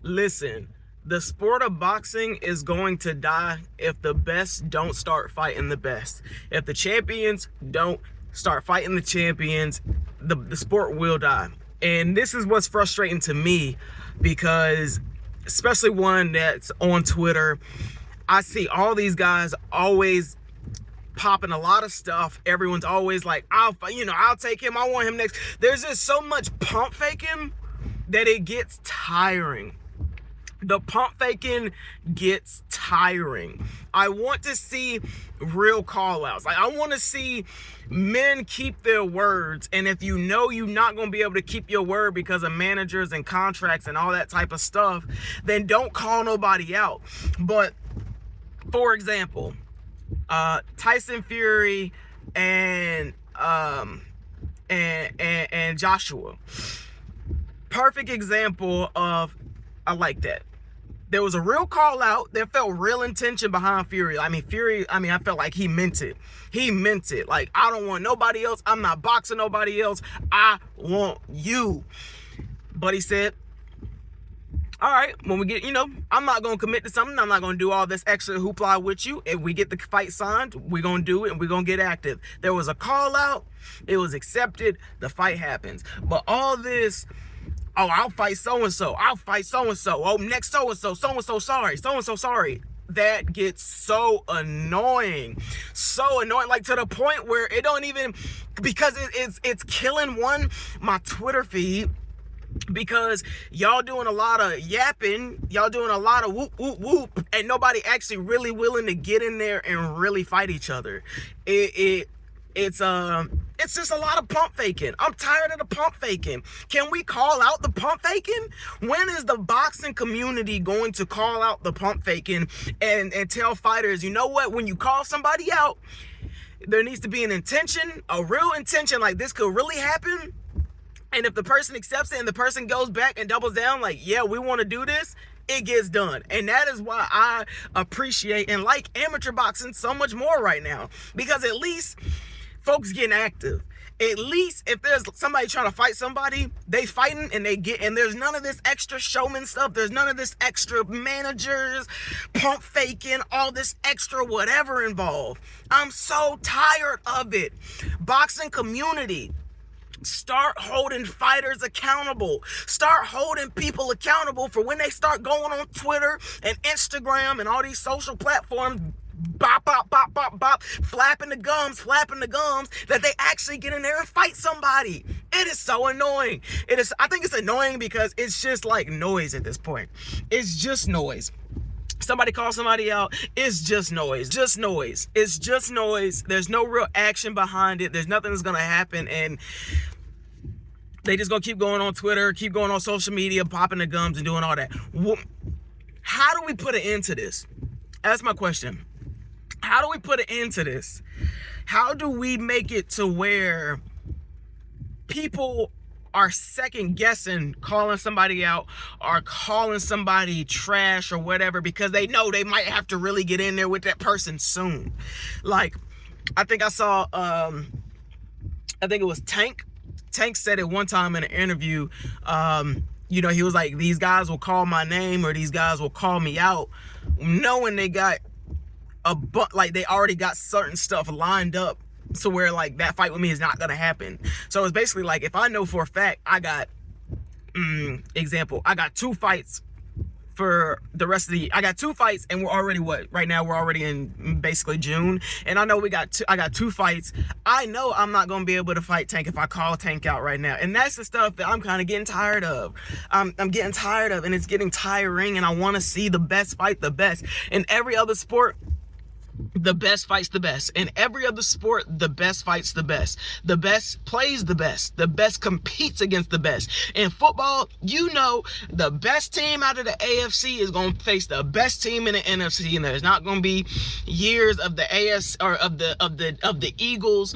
Listen, the sport of boxing is going to die if the best don't start fighting the best. If the champions don't start fighting the champions, the sport will die. And this is what's frustrating to me, because especially one that's on Twitter, I see all these guys always popping a lot of stuff. Everyone's always like, I'll take him, I want him next. There's just so much pump faking that it gets tiring. The pump faking gets tiring. I want to see real call outs. Like, I want to see men keep their words. And if you know you're not going to be able to keep your word because of managers and contracts and all that type of stuff, then don't call nobody out. But for example, Tyson Fury and Joshua. Perfect example of, I like that. There was a real call out. There felt real intention behind Fury. I felt like he meant it. He meant it. Like, I don't want nobody else. I'm not boxing nobody else. I want you. But he said, all right, when we get, I'm not going to commit to something. I'm not going to do all this extra hoopla with you. If we get the fight signed, we're going to do it and we're going to get active. There was a call out. It was accepted. The fight happens. But all this, oh, I'll fight so-and-so. I'll fight so-and-so. Oh, next so-and-so. So-and-so sorry. So-and-so sorry. That gets so annoying. So annoying. Like, to the point where it don't even, because it's killing my Twitter feed. Because y'all doing a lot of yapping, y'all doing a lot of whoop, whoop, whoop, and nobody actually really willing to get in there and really fight each other. It's just a lot of pump faking. I'm tired of the pump faking. Can we call out the pump faking? When is the boxing community going to call out the pump faking and tell fighters, you know what, when you call somebody out, there needs to be an intention, a real intention, like this could really happen. And if the person accepts it and the person goes back and doubles down, like, yeah, we want to do this, it gets done. And that is why I appreciate and like amateur boxing so much more right now. Because at least folks getting active. At least if there's somebody trying to fight somebody, they fighting and and there's none of this extra showman stuff. There's none of this extra managers, pump faking, all this extra whatever involved. I'm so tired of it. Boxing community, start holding fighters accountable. Start holding people accountable for when they start going on Twitter and Instagram and all these social platforms, bop, bop, bop, bop, bop, flapping the gums, that they actually get in there and fight somebody. It is so annoying. I think it's annoying because it's just like noise at this point. It's just noise. Somebody calls somebody out, it's just noise. It's just noise. There's no real action behind it. There's nothing that's gonna happen, and they just gonna keep going on Twitter, keep going on social media, popping the gums and doing all that. How do we put an end to this? That's my question. How do we put an end to this? How do we make it to where people are second guessing calling somebody out or calling somebody trash or whatever because they know they might have to really get in there with that person soon? Like, I think I saw, I think it was Tank. Tank said it one time in an interview, he was like, these guys will call my name or these guys will call me out, knowing they got they already got certain stuff lined up to where like that fight with me is not gonna happen. So it's basically like, if I know for a fact I got I got 2 fights for the rest of I got 2 fights, and we're already right now we're already in basically June, and I know I got 2 fights. I know I'm not gonna be able to fight Tank if I call Tank out right now, and that's the stuff that I'm kind of getting tired of. I'm getting tired of, and it's getting tiring, and I want to see the best fight the best. In every other sport, the best fights the best. In every other sport, the best fights the best. The best plays the best. The best competes against the best. In football, the best team out of the AFC is going to face the best team in the NFC, and there's not going to be years of the AFC or of the Eagles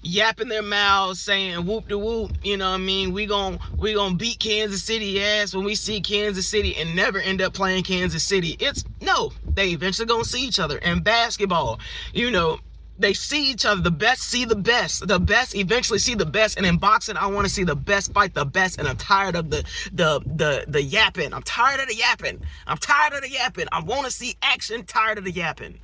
yapping their mouths saying whoop de whoop, we gonna beat Kansas City ass when we see Kansas City, and never end up playing Kansas City. They eventually gonna see each other. And basketball, They see each other. The best see the best. The best eventually see the best. And in boxing, I want to see the best fight the best. And I'm tired of the yapping. I'm tired of the yapping. I'm tired of the yapping. I want to see action. Tired of the yapping.